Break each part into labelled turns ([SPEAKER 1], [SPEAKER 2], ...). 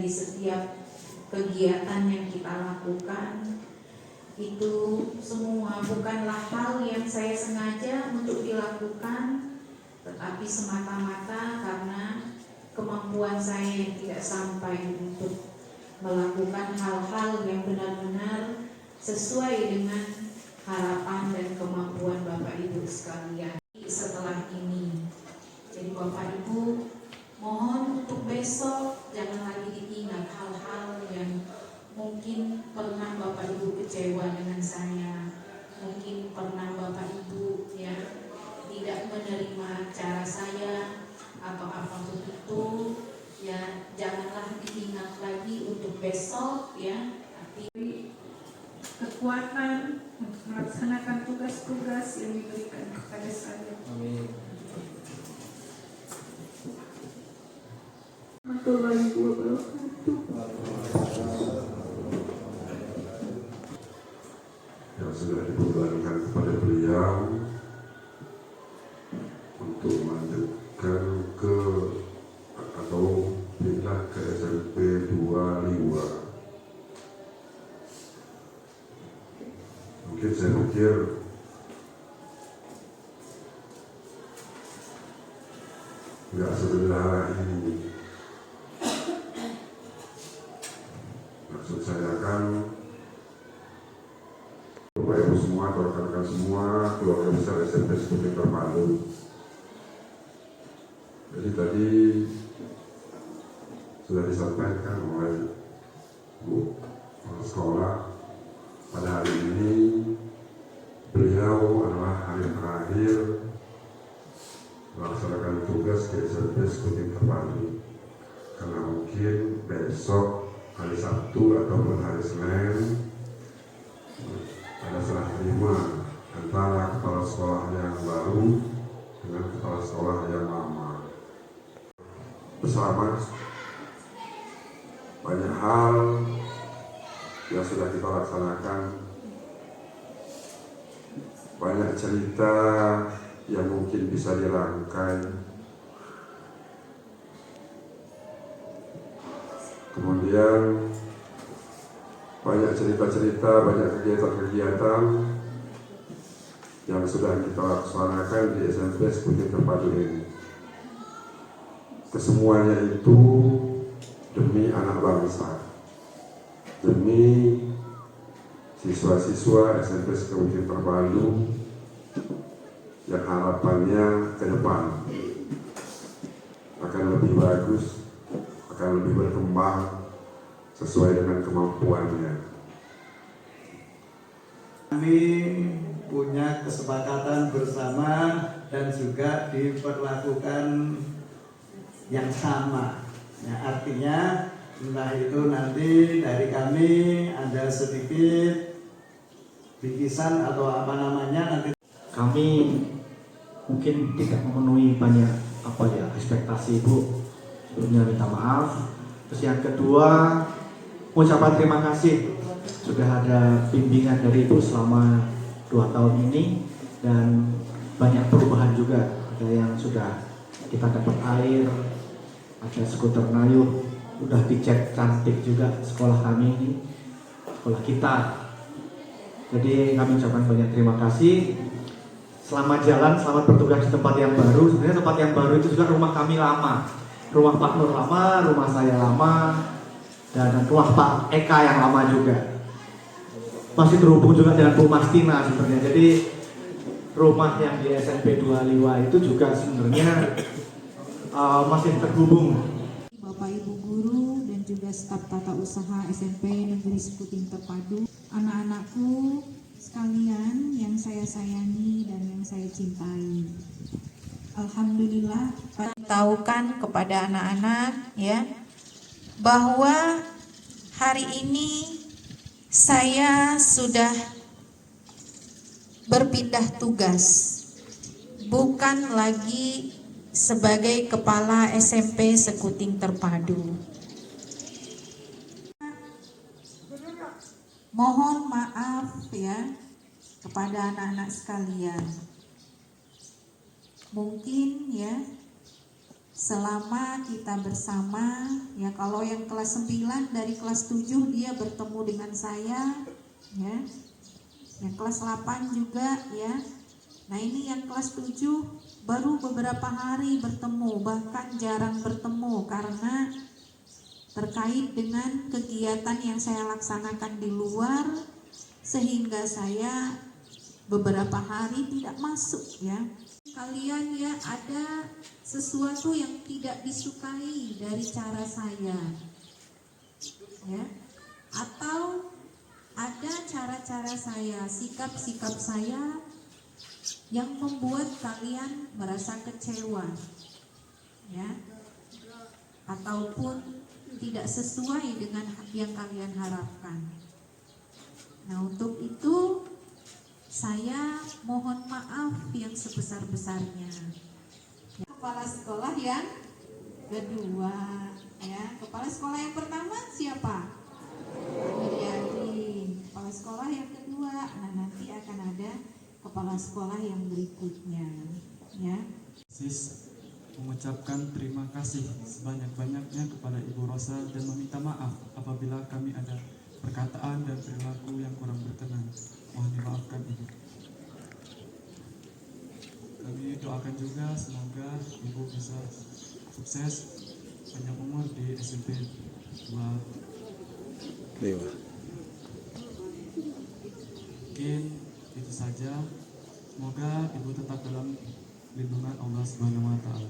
[SPEAKER 1] di setiap kegiatan yang kita lakukan. Itu semua bukanlah hal yang saya sengaja untuk dilakukan, tetapi semata-mata karena kemampuan saya yang tidak sampai untuk melakukan hal-hal yang benar-benar sesuai dengan harapan dan kemampuan Bapak Ibu sekalian. Setelah ini, jadi Bapak Ibu mohon untuk besok jangan lagi diingat hal-hal yang mungkin pernah Bapak Ibu kecewa dengan saya, mungkin pernah Bapak Ibu ya tidak menerima cara saya atau apapun itu, ya janganlah diingat lagi untuk besok ya, tapi
[SPEAKER 2] kekuatan untuk melaksanakan tugas-tugas yang diberikan kepada saya.
[SPEAKER 3] Amin.
[SPEAKER 2] Warahmatullahi wabarakatuh.
[SPEAKER 4] Yang sudah dibebankan kepada beliau untuk melanjutkan ke atau pindah ke SMP 2 Liwa. Mungkin saya pikir nggak sederhana ini. Maksud saya kan Bapak Ibu semua, rekan-rekan semua, keluarga besar SMP Sekuting Terpadu. Jadi tadi sudah disampaikan oleh Bu Kepala Sekolah, pada hari ini beliau adalah hari terakhir melaksanakan tugas di SMP Sekuting Terpadu, karena mungkin besok hari Sabtu ataupun hari Senin ada serah terima antara kepala sekolah yang baru dengan kepala sekolah yang lama. Bersama banyak hal yang sudah kita laksanakan, banyak cerita yang mungkin bisa dirangkai, kemudian banyak cerita-cerita, banyak kegiatan-kegiatan yang sudah kita laksanakan di SMP Sekuting Terpadu ini. Kesemuanya itu demi anak bangsa, demi siswa-siswa SMP Sekuting Terpadu yang harapannya ke depan akan lebih bagus, akan lebih berkembang sesuai dengan kemampuannya.
[SPEAKER 3] Kami punya kesepakatan bersama dan juga diperlakukan yang sama. Ya, artinya entah itu nanti dari kami ada sedikit bikisan atau apa namanya nanti.
[SPEAKER 5] Kami mungkin tidak memenuhi banyak ekspektasi Ibu. Sebelumnya minta maaf. Terus yang kedua, ucapan terima kasih sudah ada bimbingan dari Ibu selama 2 tahun ini dan banyak perubahan juga. Ada yang sudah kita dapat air, ada skuter Nayu, udah dicat cantik juga sekolah kami ini, sekolah kita. Jadi kami ucapkan banyak terima kasih. Selamat jalan, selamat bertugas di tempat yang baru. Sebenarnya tempat yang baru itu juga rumah kami lama, rumah Pak Nur lama, rumah saya lama, dan rumah Pak Eka yang lama juga. Masih terhubung juga dengan Bu Mastina sebenarnya. Jadi rumah yang di SMP 2 Liwa itu juga sebenarnya masih terhubung.
[SPEAKER 6] Bapak Ibu guru dan juga staf tata usaha SMP Negeri Sekuting Terpadu, anak-anakku sekalian yang saya sayangi dan yang saya cintai. Alhamdulillah, tahukan kepada anak-anak ya bahwa hari ini saya sudah berpindah tugas, bukan lagi sebagai kepala SMP Sekuting Terpadu. Mohon maaf ya kepada anak-anak sekalian. Mungkin ya selama kita bersama. Ya, kalau yang kelas 9 dari kelas 7 dia bertemu dengan saya, ya. Yang kelas 8 juga, ya. Nah, ini yang kelas 7 baru beberapa hari bertemu, bahkan jarang bertemu karena terkait dengan kegiatan yang saya laksanakan di luar, sehingga saya beberapa hari tidak masuk, ya. Kalian ya, ada sesuatu yang tidak disukai dari cara saya, ya, atau ada cara-cara saya, sikap-sikap saya yang membuat kalian merasa kecewa, ya, ataupun tidak sesuai dengan yang kalian harapkan. Nah, untuk itu saya mohon maaf yang sebesar-besarnya. Kepala sekolah yang kedua, ya. Kepala sekolah yang pertama siapa? Wiryadi. Kepala sekolah yang kedua. Nah, nanti akan ada kepala sekolah yang berikutnya, ya.
[SPEAKER 7] Sis mengucapkan terima kasih sebanyak-banyaknya kepada Ibu Rosa dan meminta maaf apabila kami ada perkataan dan perilaku yang kurang berkenan. Mohon dimaafkan Ibu. Kami doakan juga semoga Ibu bisa sukses, panjang umur di SMP 2 Dewa. Mungkin itu saja. Semoga Ibu tetap dalam lindungan Allah Subhanahu wa taala.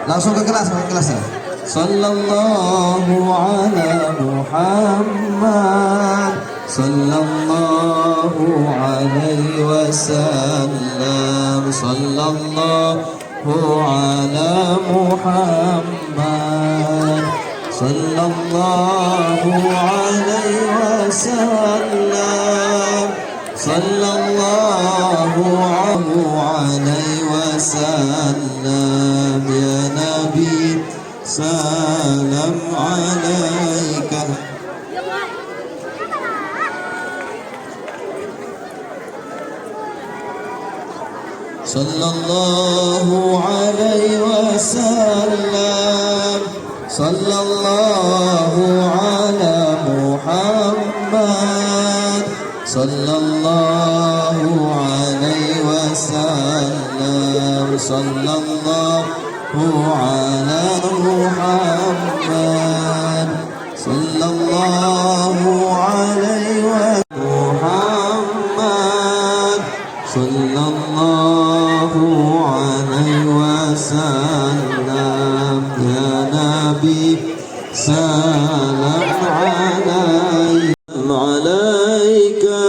[SPEAKER 8] Langsung ke kelas ya. Sallallahu ala Muhammad, sallallahu alaihi wasallam, sallallahu ala Muhammad, sallallahu alaihi wasallam, sallallahu alaihi wasallam. Ya Nabi, salam alaika. Sallallahu alaihi wasallam, sallallahu ala Muhammad, sallallahu alaihi wasallam, sallallahu ala Muhammad, sallallahu alaihi Muhammad, sallallahu alaihi wasallam. Ya Nabi, salam alaika,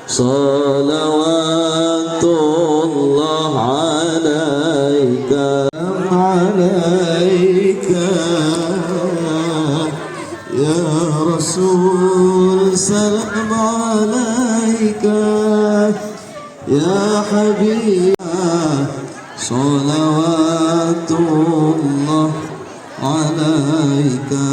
[SPEAKER 8] salawatullah alaika, alaika ya Rasul, salam alaika ya Habib, salawatullah alaika.